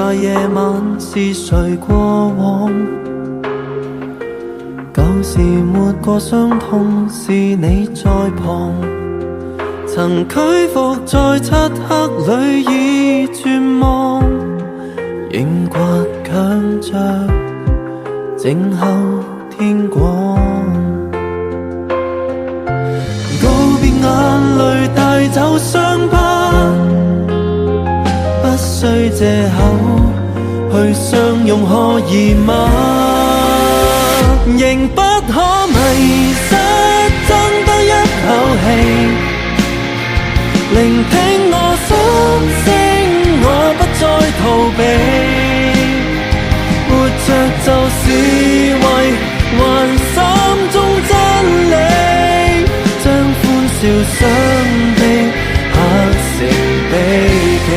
大夜晚是誰過往？舊時沒過傷痛，是你在旁，曾屈服在漆黑裏已絕望，仍倔強着靜候天光。告別眼淚帶走傷疤，不需藉口去相擁，可以嗎？仍不可迷失，爭得一口氣，聆聽我心聲，我不再逃避，活着就是為還心中真理，將歡笑雙臂刻成秘技。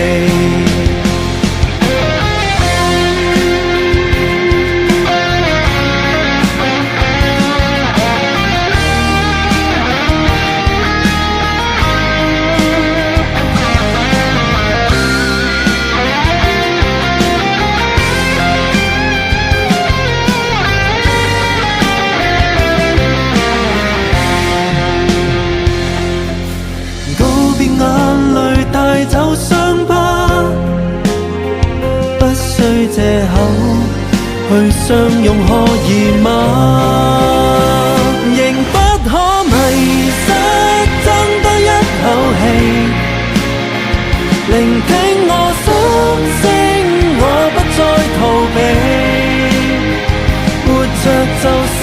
走傷疤，不需藉口去相擁，可以嗎？仍不可迷失，爭得一口氣，聆聽我心聲，我不再逃避，活着就是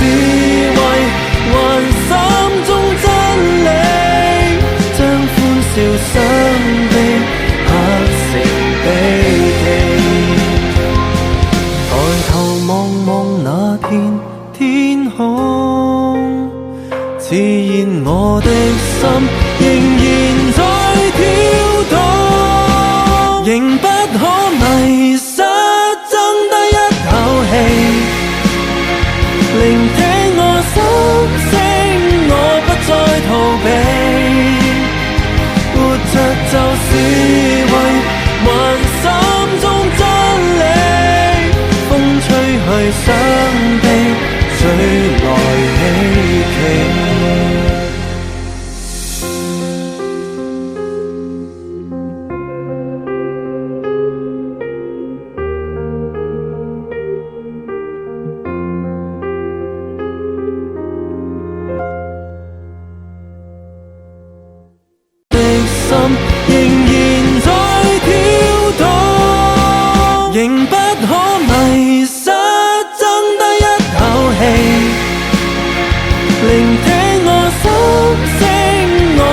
為還心中真理，將歡笑雙臂刻成秘技。抬頭望望那片天空，自然我的心仍然在跳動，仍不可迷失，爭得一口氣，聆聽我心聲，我不再逃避，活着就是為還心中真理，風吹去雙臂，吹來希冀。